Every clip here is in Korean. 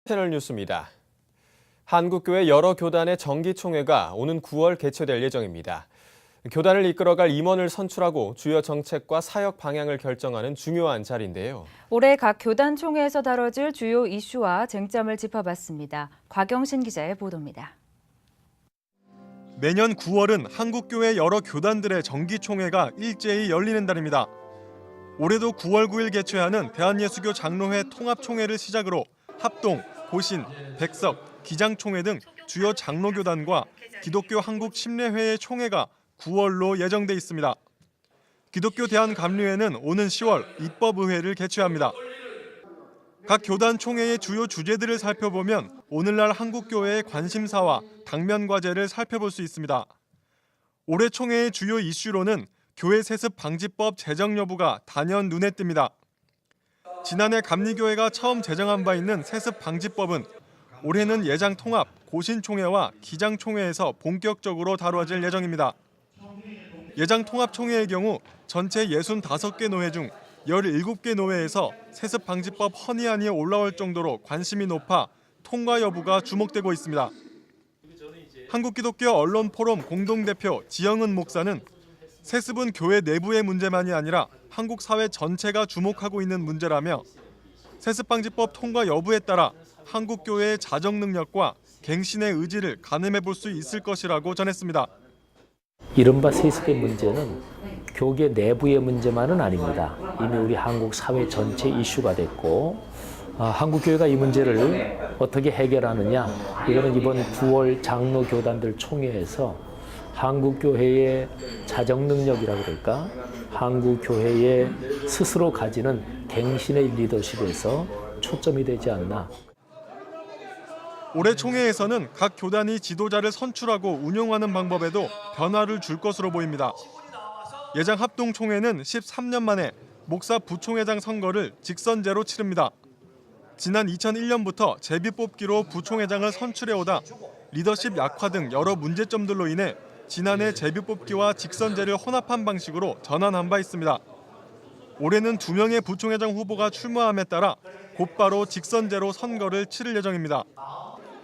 채널 뉴스입니다. 한국교회 여러 교단의 정기총회가 오는 9월 개최될 예정입니다. 교단을 이끌어갈 임원을 선출하고 주요 정책과 사역 방향을 결정하는 중요한 자리인데요. 올해 각 교단 총회에서 다뤄질 주요 이슈와 쟁점을 짚어봤습니다. 곽영신 기자의 보도입니다. 매년 9월은 한국교회 여러 교단들의 정기총회가 일제히 열리는 달입니다. 올해도 9월 9일 개최하는 대한예수교 장로회 통합총회를 시작으로 합동, 고신, 백석, 기장총회 등 주요 장로교단과 기독교 한국침례회의 총회가 9월로 예정돼 있습니다. 기독교 대한감리회는 오는 10월 입법의회를 개최합니다. 각 교단 총회의 주요 주제들을 살펴보면 오늘날 한국교회의 관심사와 당면 과제를 살펴볼 수 있습니다. 올해 총회의 주요 이슈로는 교회 세습 방지법 제정 여부가 단연 눈에 띕니다. 지난해 감리교회가 처음 제정한 바 있는 세습 방지법은 올해는 예장 통합, 고신 총회와 기장 총회에서 본격적으로 다뤄질 예정입니다. 예장 통합 총회의 경우 전체 65개 노회 중 17개 노회에서 세습 방지법 헌의안이 올라올 정도로 관심이 높아 통과 여부가 주목되고 있습니다. 한국기독교 언론포럼 공동대표 지영은 목사는 세습은 교회 내부의 문제만이 아니라 한국 사회 전체가 주목하고 있는 문제라며 세습 방지법 통과 여부에 따라 한국 교회의 자정 능력과 갱신의 의지를 가늠해 볼 수 있을 것이라고 전했습니다. 이른바 세습의 문제는 교계 내부의 문제만은 아닙니다. 이미 우리 한국 사회 전체 이슈가 됐고 한국교회가 이 문제를 어떻게 해결하느냐, 이거는 이번 9월 장로교단들 총회에서 한국교회의 자정 능력이라고 그럴까? 한국교회의 스스로 가지는 갱신의 리더십에서 초점이 되지 않나. 올해 총회에서는 각 교단이 지도자를 선출하고 운영하는 방법에도 변화를 줄 것으로 보입니다. 예장 합동총회는 13년 만에 목사 부총회장 선거를 직선제로 치릅니다. 지난 2001년부터 제비뽑기로 부총회장을 선출해오다 리더십 약화 등 여러 문제점들로 인해 지난해 제비뽑기와 직선제를 혼합한 방식으로 전환한 바 있습니다. 올해는 2명의 부총회장 후보가 출마함에 따라 곧바로 직선제로 선거를 치를 예정입니다.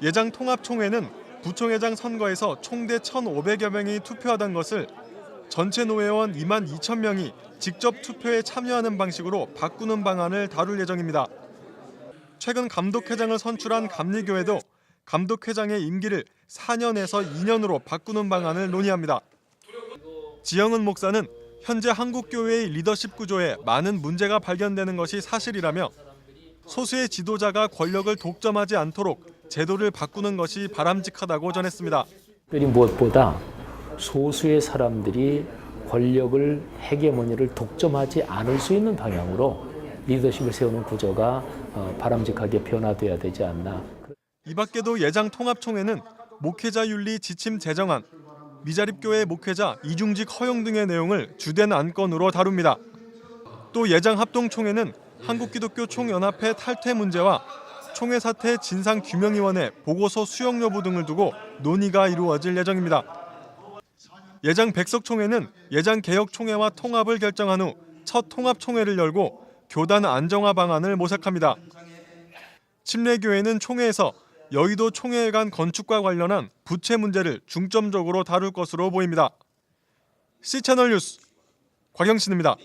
예장 통합총회는 부총회장 선거에서 총대 1,500여 명이 투표하던 것을 전체 노회원 2만 2천 명이 직접 투표에 참여하는 방식으로 바꾸는 방안을 다룰 예정입니다. 최근 감독회장을 선출한 감리교회도 감독회장의 임기를 4년에서 2년으로 바꾸는 방안을 논의합니다. 지영은 목사는 현재 한국교회의 리더십 구조에 많은 문제가 발견되는 것이 사실이라며 소수의 지도자가 권력을 독점하지 않도록 제도를 바꾸는 것이 바람직하다고 전했습니다. 특별히 무엇보다 소수의 사람들이 권력을 헤게모니를 독점하지 않을 수 있는 방향으로 리더십을 세우는 구조가 바람직하게 변화돼야 되지 않나. 이 밖에도 예장 통합총회는 목회자 윤리 지침 제정안, 미자립교회 목회자 이중직 허용 등의 내용을 주된 안건으로 다룹니다. 또 예장 합동총회는 한국기독교 총연합회 탈퇴 문제와 총회 사태 진상규명위원회 보고서 수용 여부 등을 두고 논의가 이루어질 예정입니다. 예장 백석총회는 예장 개혁총회와 통합을 결정한 후 첫 통합총회를 열고 교단 안정화 방안을 모색합니다. 침례교회는 총회에서 여의도 총회관 건축과 관련한 부채 문제를 중점적으로 다룰 것으로 보입니다. C채널 뉴스 곽영신입니다.